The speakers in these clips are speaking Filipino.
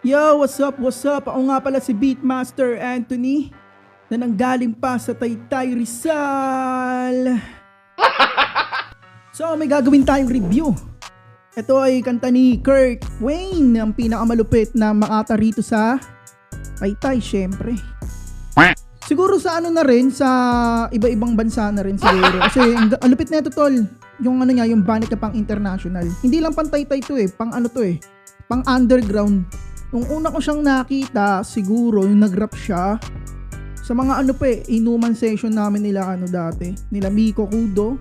Yo, what's up, what's up? Ako nga pala si Beatmaster Anthony na nanggaling pa sa Taytay Rizal. So, may gagawin tayong review. Ito ay kanta ni Kirk Wayne, ang pinakamalupit na makata rito sa Taytay, syempre. Siguro sa ano na rin, sa iba-ibang bansa na rin siguro. Kasi ang lupit na ito, tol. Yung ano niya, yung banit ka pang international. Hindi lang pang Taytay to eh, pang ano to eh, pang underground. Nung una ko siyang nakita, siguro yung nag-rap siya sa mga ano pa eh, inuman session namin nila ano dati. Nila Miko Kudo,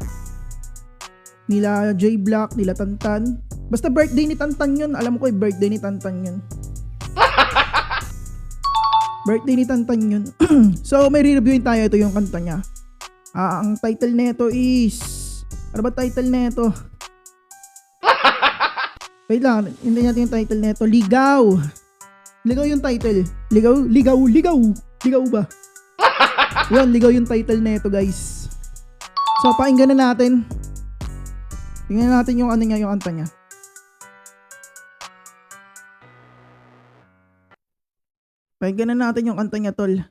nila J Black, nila Tantan. Basta birthday ni Tantan yun. Alam ko birthday ni Tantan yun. Birthday ni Tantan yun. So may re-reviewin tayo. Ito yung kanta niya. Ang title nito is, ano ba title nito? Wait lang, hindi natin yung title nito. Ligaw. Ligaw yung title. Ligaw ba? Yun, ligaw yung title nito, guys. So pakinggan na natin. Tingnan natin yung ano niya, yung kanta niya. Pakinggan na natin yung kanta niya, tol.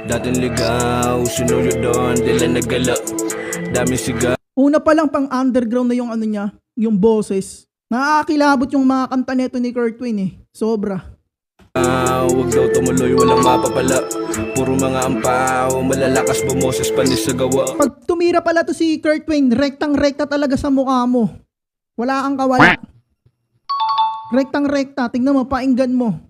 Dating ligaw, sinuyod doon, dila nagala. Daming sigaw. Una pa lang pang underground na yung ano niya, yung boses. Nakakakilabot yung mga kanta nito ni Kirk Wayne eh. Sobra. Huwag daw tumuloy, walang mapapala. Puro mga ampaw, malalakas bumoses panis sa gawa. Pag tumira pala to si Kirk Wayne, rektang-rekta talaga sa mukha mo. Wala kang kawala. Rektang-rekta, tingnan mo, painggan mo.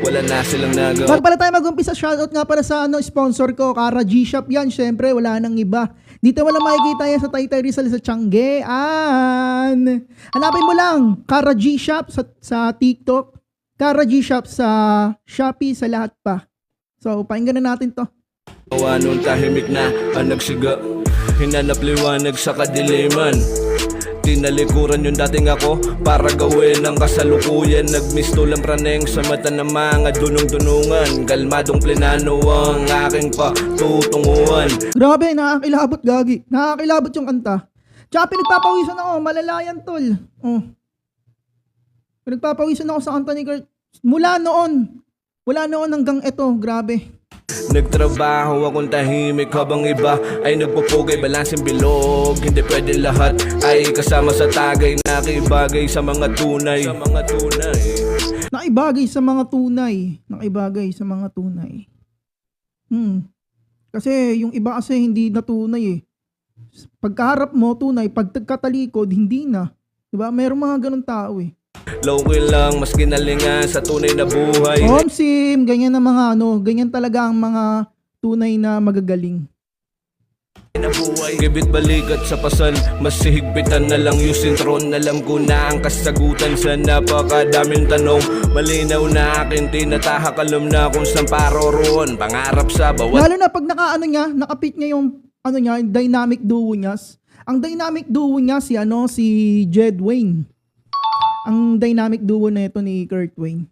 Wala na silang nagawa. Bago pala tayo mag-umpisa, shoutout nga para sa sponsor ko, Kara G-Shop yan. Syempre, wala nang iba. Dito wala makikita yan sa Taytay Rizal sa Tianggean. Hanapin mo lang, Kara G-Shop sa TikTok, Kara G-Shop sa Shopee, sa lahat pa. So, pakinggan na natin to. Anong tahimik na ang nagsiga. Hinanap liwanag sa kadiliman. Tinalikuran yung dating ako para gawin ang kasalukuyan. Nagmisto lang praneng sa mata ng mga dunong-dunungan. Kalmadong plenano ang aking patutunguhan. Grabe, nakakilabot gagi. Nakakilabot yung kanta. Tsaka pinagpapawisan ako, malalayan tol. Oh. Pinagpapawisan ako sa kanta ni Kurt. Mula noon hanggang eto, grabe. Nagtrabaho akong tahimik habang iba ay nagpupugay, balanseng bilog. Hindi pwede lahat ay kasama sa tagay. Nakibagay sa mga tunay. Nakibagay sa mga tunay. Kasi yung iba kasi hindi na tunay eh. Pagkaharap mo tunay, pag tagkatalikod hindi na. Diba? Merong mga ganun tao eh. Low-key lang, mas ginalingan sa tunay na buhay. Sim, ganyan na mga ganyan talaga ang mga tunay na magagaling. Gibit balikat sa pasan, mas sihigpitan na lang yung sintron. Alam ko na ang kasagutan sa napakadaming tanong. Malinaw na akin, tinatahak, alam na kung saan paroroon. Pangarap sa bawat. Lalo na pag nakapit niya yung yung dynamic duo niya. Ang dynamic duo niya si Jed Wayne. Ang dynamic duo na ito ni Kirk Wayne.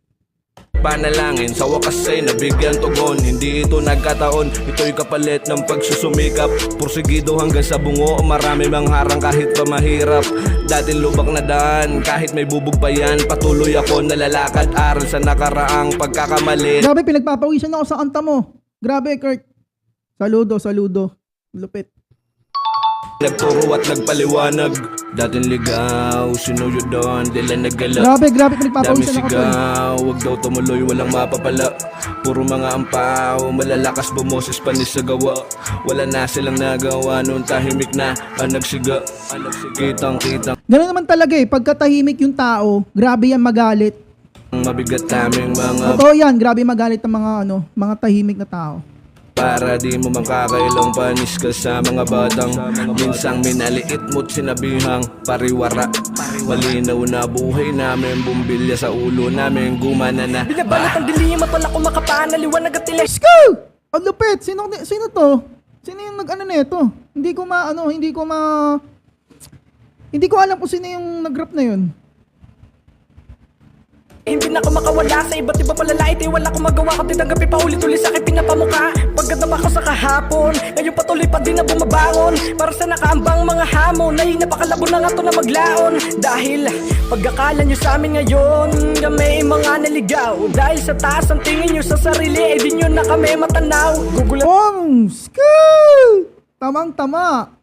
Panalangin sa wakas ay nabigyan tugon. Hindi ito nagkataon, ito'y kapalit ng pagsusumikap. Porsigido hanggang sa bungo, marami mang harang kahit pa mahirap. Dating lubak na daan, kahit may bubog pa yan. Patuloy ako nalalakad, aral sa nakaraang pagkakamali. Grabe, pinagpapawisan ako sa kanta mo. Grabe, Kirk. Saludo. Lupit. Nagturo at nagpaliwanag. Dating ligaw, sinuyod doon, dila nagala. Grabe, Daming pinagpapawisan ako. sigaw, huwag daw tumuloy, walang mapapala. Puro mga ampaw, malalakas bumoses panis sa gawa. Wala na silang nagawa, noon tahimik na ang nagsiga. Kitang-kitang Ganun naman talaga eh, pagkatahimik yung tao, grabe yan magalit. mabigat naming mga Totoo yan, grabe magalit ang mga tahimik na tao. para di mo makakailang panis ka sa mga batang. Minsang minaliit mo't sinabihang pariwara. Malinaw na buhay namin, bumbilya sa ulo namin, gumana na. Binabalat ang dilim at wala kong makapanaliwanag at tila. Let's go! Ang lupit! Sino to? Sino yung nag-ano nito? Hindi ko alam kung sino yung nag-rap na yun. Hindi na ako makawala sa iba't iba palalait. Wala akong magawa kundi tanggapin pa ulit-ulit sa aking pinapamukha. Pagkadama ko sa kahapon, ngayon patuloy pa din na bumabangon. Para sa nakaambang mga hamon, ay napakalabo na nga to na maglaon. Dahil pagkakala nyo sa amin ngayon, kami mga naligaw. Dahil sa taas ang tingin nyo sa sarili, di nyo na kami matanaw. Gugulat Tamang-tama.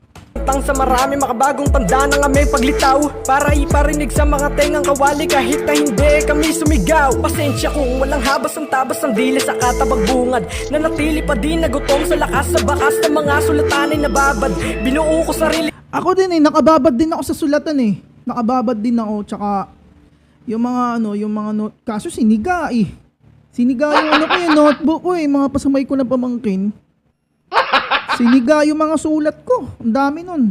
tang sa marami, makabagong tanda ng aming paglitaw. Para iparinig sa mga tengang kawali kahit na hindi kami sumigaw. Pasensya kung walang habas ang tabas ng dili sa katabagbungad. Nanatili pa din nagutom sa lakas sa bakas ng mga sulatan ay nababad. Binuo ko sarili. Ako din nakababad din ako sa sulatan Nakababad din ako, tsaka yung mga note, kaso siniga Siniga yung notebook ko mga pasamay ko na pamangkin. Siniga yung mga sulat ko. Ang dami nun.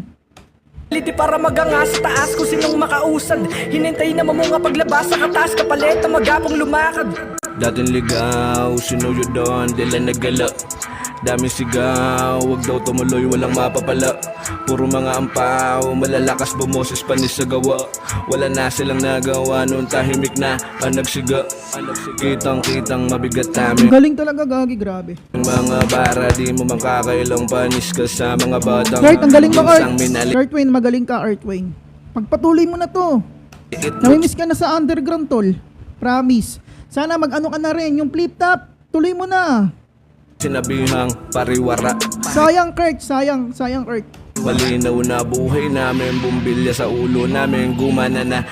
Para maganga sa taas kung sinong makausad. Hinintay na mamunga paglabas sa katas kapalit na magapong lumakad. Dating ligaw, sinuyod doon, dila nagala. Daming sigaw, wag daw tumuloy, walang mapapala. Puro mga ampaw, malalakas bumoses panis sa gawa. Wala na silang nagawa, noon tahimik na ang nagsiga. Kitang-kitang mabigat Ang namin. galing talaga, Gagi, grabe. Mga bara, di mo man kakailang panis ka sa mga batang Kurt, ang galing mo, Kurt. minsang minali. Earthwayne, magaling ka, Earthwayne. Pagpatuloy mo na to. Namimiss ka na sa underground, tol. Promise. Sana mag-ano ka na rin. Yung flip top, tuloy mo na. Sinabihang pariwara. Sayang, Kurt. Sayang, Kurt. Malinaw na buhay namin, bumbilya sa ulo namin, gumana na.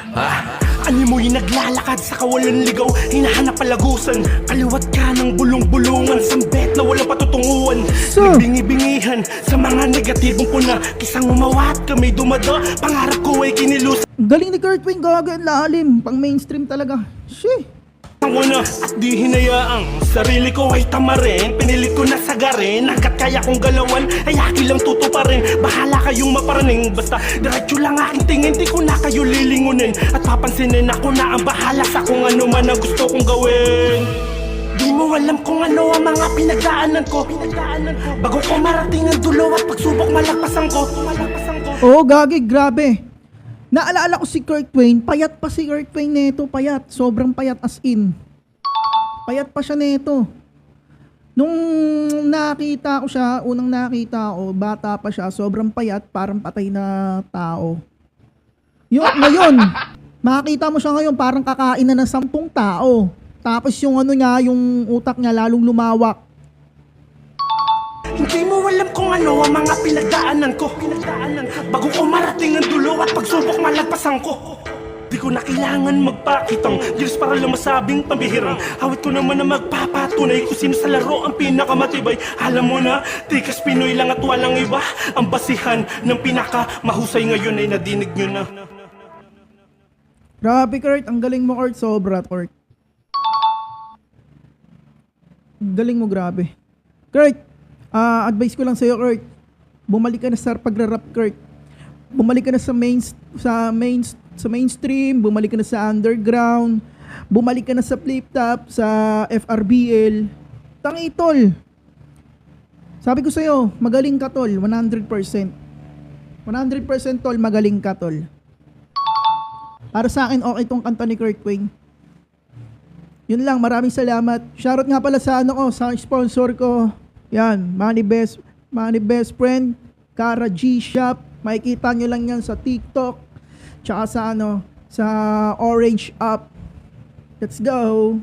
Animoy naglalakad sa kawalan ligaw, hinahanap palagusan. Kaliwat ka ng bulong-bulungan, sambet na walang patutunguhan. So, Nagbingi-bingihan sa mga negatibong puna. Kisang umawat kami dumada, pangarap ko ay kinilusan ang galing ni Kurt Wayne, Gagi, ang lalim. Pang mainstream talaga. Sheh. ko na at di hinayaang sarili ko ay tamarin. Pinilit ko na sagarin, hanggat kaya kong galawan ay akin lang tutuparin. Bahala kayong maparaning, basta diretso lang aking tingin. Di ko na kayo lilingunin at papansinin ako na ang bahala sa kung ano man ang gusto kong gawin. Di mo alam kung ano ang mga pinagdaanan ko. Bago ko marating ang dulo at pagsubok malagpasan ko. Oo, Gagi, grabe. Naalala ko si Kurt Wayne, payat pa si Kurt Wayne neto, payat. Sobrang payat as in. Payat pa siya neto. Nung nakita ko siya, unang nakita ko, bata pa siya, sobrang payat, parang patay na tao. Ngayon, makikita mo siya ngayon, parang kakain na ng 10 tao. Tapos yung yung utak niya lalong lumawak. Hindi mo alam kung ano ang mga pinagdaanan ko. Bago ko marating ang dulo at pagsubok malagpasan ko. Di ko na kailangan magpakitang Diyos para lang masabing pambihirang. Awit ko naman na magpapatunay kung sino sa laro ang pinakamatibay. Alam mo na, tikas Pinoy lang at walang iba. Ang basihan ng pinakamahusay ngayon ay nadinig nyo na. Grabe, Kurt. Ang galing mo, Kurt. Sobra, Kurt. Ang galing mo, grabe. Kurt, advice ko lang sa'yo, Kurt. Bumalik ka na sa pagra-rap, Kurt. Bumalik ka na sa mainstream, bumalik ka na sa underground, bumalik ka na sa flip top, sa FRBL. Tangi, tol. Sabi ko sa'yo, magaling ka, tol. 100%. 100% tol, magaling ka, tol. Para sa akin, okay tong kanta ni Kurt Wayne. Yun lang, maraming salamat. Shoutout nga pala sa sa sponsor ko. Yan, Money Best Friend, Kara G Shop. Makikita nyo lang yan sa TikTok. Tsaka sa Orange App. Let's go.